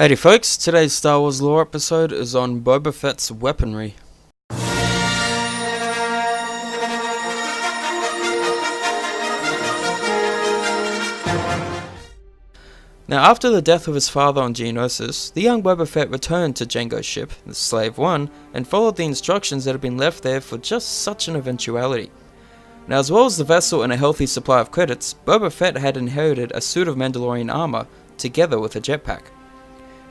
Howdy folks, today's Star Wars lore episode is on Boba Fett's weaponry. Now, after the death of his father on Geonosis, the young Boba Fett returned to Jango's ship, the Slave One, and followed the instructions that had been left there for just such an eventuality. Now, as well as the vessel and a healthy supply of credits, Boba Fett had inherited a suit of Mandalorian armor, together with a jetpack.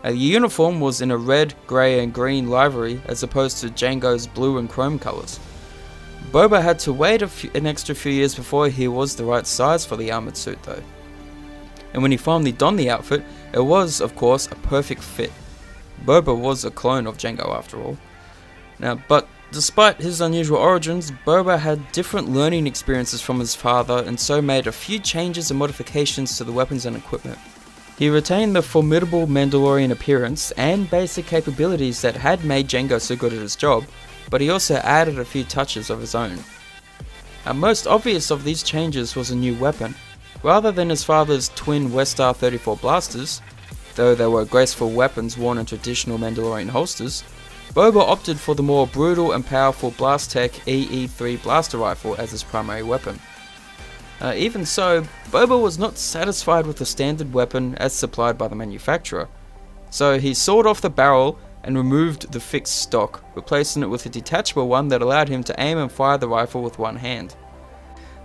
The uniform was in a red, grey and green livery as opposed to Jango's blue and chrome colours. Boba had to wait an extra few years before he was the right size for the armoured suit though. And when he finally donned the outfit, it was, of course, a perfect fit. Boba was a clone of Jango after all. But despite his unusual origins, Boba had different learning experiences from his father and so made a few changes and modifications to the weapons and equipment. He retained the formidable Mandalorian appearance and basic capabilities that had made Jango so good at his job, but he also added a few touches of his own. Most obvious of these changes was a new weapon. Rather than his father's twin Westar 34 blasters, though they were graceful weapons worn in traditional Mandalorian holsters, Boba opted for the more brutal and powerful Blastech EE3 blaster rifle as his primary weapon. Even so, Boba was not satisfied with the standard weapon as supplied by the manufacturer, so he sawed off the barrel and removed the fixed stock, replacing it with a detachable one that allowed him to aim and fire the rifle with one hand.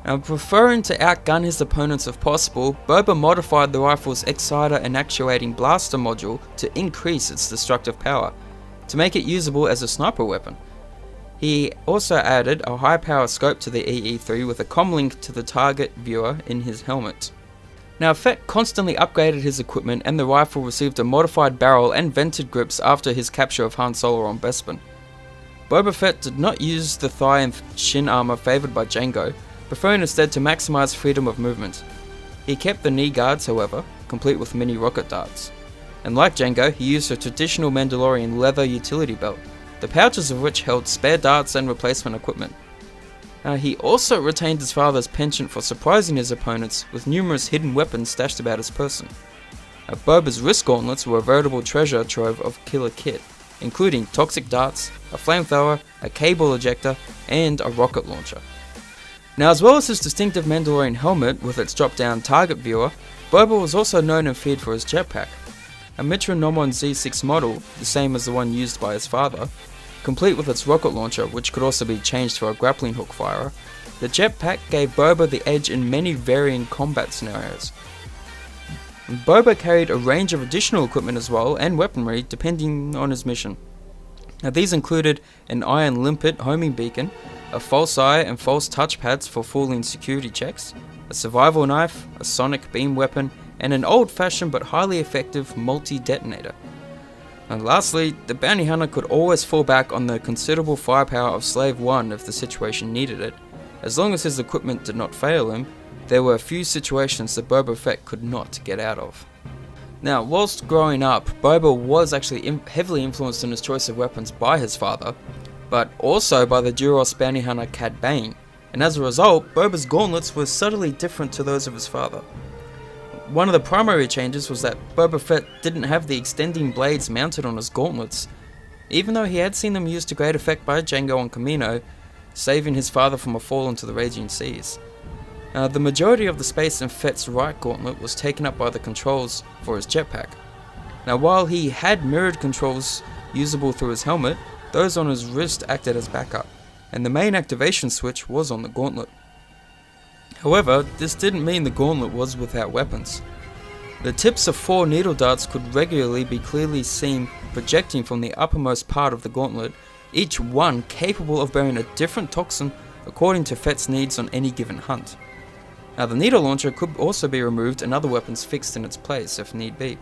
Now, preferring to outgun his opponents if possible, Boba modified the rifle's exciter and actuating blaster module to increase its destructive power, to make it usable as a sniper weapon. He also added a high power scope to the EE3 with a comlink to the target viewer in his helmet. Now, Fett constantly upgraded his equipment and the rifle received a modified barrel and vented grips after his capture of Han Solo on Bespin. Boba Fett did not use the thigh and shin armor favored by Jango, preferring instead to maximize freedom of movement. He kept the knee guards, however, complete with mini rocket darts. And like Jango, he used a traditional Mandalorian leather utility belt, the pouches of which held spare darts and replacement equipment. He also retained his father's penchant for surprising his opponents with numerous hidden weapons stashed about his person. Boba's wrist gauntlets were a veritable treasure trove of killer kit, including toxic darts, a flamethrower, a cable ejector, and a rocket launcher. Now, as well as his distinctive Mandalorian helmet with its drop-down target viewer, Boba was also known and feared for his jetpack. A Mitra Nomon Z6 model, the same as the one used by his father, complete with its rocket launcher which could also be changed for a grappling hook firer, the jetpack gave Boba the edge in many varying combat scenarios. Boba carried a range of additional equipment as well and weaponry depending on his mission. Now, these included an iron limpet homing beacon, a false eye and false touchpads for fooling security checks, a survival knife, a sonic beam weapon, and an old-fashioned but highly effective multi-detonator. And lastly, the bounty hunter could always fall back on the considerable firepower of Slave One if the situation needed it. As long as his equipment did not fail him, there were a few situations that Boba Fett could not get out of. Now, whilst growing up, Boba was actually heavily influenced in his choice of weapons by his father, but also by the Duros bounty hunter Cad Bane, and as a result, Boba's gauntlets were subtly different to those of his father. One of the primary changes was that Boba Fett didn't have the extending blades mounted on his gauntlets, even though he had seen them used to great effect by Jango on Kamino, saving his father from a fall into the raging seas. The majority of the space in Fett's right gauntlet was taken up by the controls for his jetpack. Now, while he had mirrored controls usable through his helmet, those on his wrist acted as backup, and the main activation switch was on the gauntlet. However, this didn't mean the gauntlet was without weapons. The tips of 4 needle darts could regularly be clearly seen projecting from the uppermost part of the gauntlet, each one capable of bearing a different toxin according to Fett's needs on any given hunt. Now, the needle launcher could also be removed and other weapons fixed in its place if need be.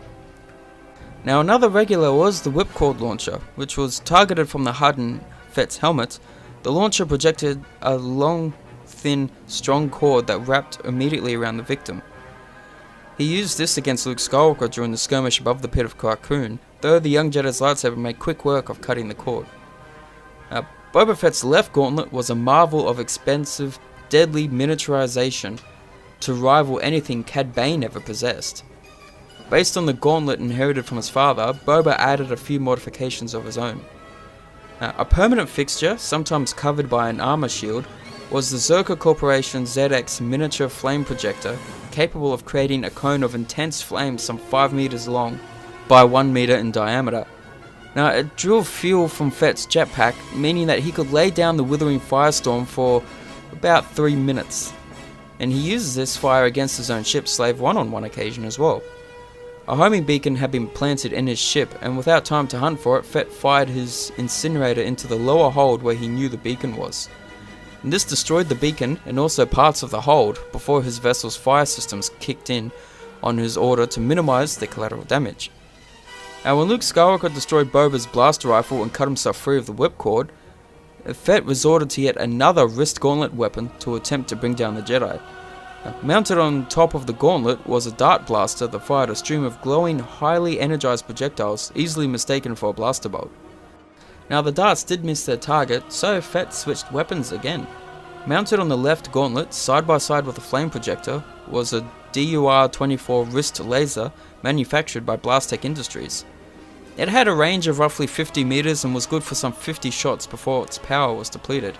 Now, another regular was the Whipcord Launcher, which was targeted from the HUD in Fett's helmet. The launcher projected a long, thin, strong cord that wrapped immediately around the victim. He used this against Luke Skywalker during the skirmish above the pit of Carcoon, though the young Jedi's lightsaber made quick work of cutting the cord. Boba Fett's left gauntlet was a marvel of expensive, deadly miniaturization to rival anything Cad Bane ever possessed. Based on the gauntlet inherited from his father, Boba added a few modifications of his own. Now, a permanent fixture, sometimes covered by an armor shield, was the Zerka Corporation ZX miniature flame projector, capable of creating a cone of intense flame some 5 meters long by 1 meter in diameter. Now, it drew fuel from Fett's jetpack, meaning that he could lay down the withering firestorm for about 3 minutes. And he uses this fire against his own ship, Slave 1, on one occasion as well. A homing beacon had been planted in his ship, and without time to hunt for it, Fett fired his incinerator into the lower hold where he knew the beacon was. And this destroyed the beacon and also parts of the hold before his vessel's fire systems kicked in on his order to minimize the collateral damage. Now, when Luke Skywalker destroyed Boba's blaster rifle and cut himself free of the whipcord, Fett resorted to yet another wrist gauntlet weapon to attempt to bring down the Jedi. Now, mounted on top of the gauntlet was a dart blaster that fired a stream of glowing, highly energized projectiles, easily mistaken for a blaster bolt. Now, the darts did miss their target, so Fett switched weapons again. Mounted on the left gauntlet, side by side with a flame projector, was a DUR-24 wrist laser manufactured by Blastech Industries. It had a range of roughly 50 meters and was good for some 50 shots before its power was depleted.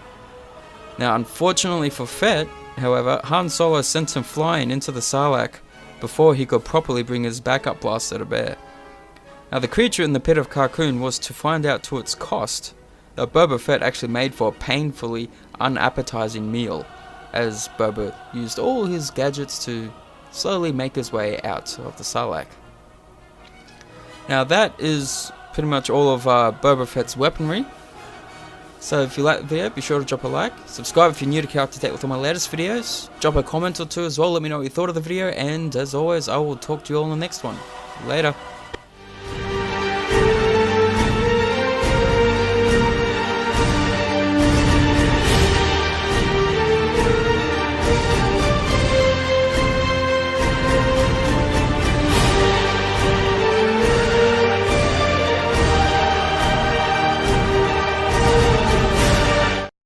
Now, unfortunately for Fett, however, Han Solo sent him flying into the Sarlacc before he could properly bring his backup blaster to bear. Now, the creature in the pit of Carkoon was to find out to its cost that Boba Fett actually made for a painfully unappetizing meal, as Boba used all his gadgets to slowly make his way out of the Sarlacc. Now, that is pretty much all of Boba Fett's weaponry. So if you like the video, be sure to drop a like, subscribe if you're new to keep up to date with all my latest videos, drop a comment or two as well, let me know what you thought of the video, and as always, I will talk to you all in the next one. Later.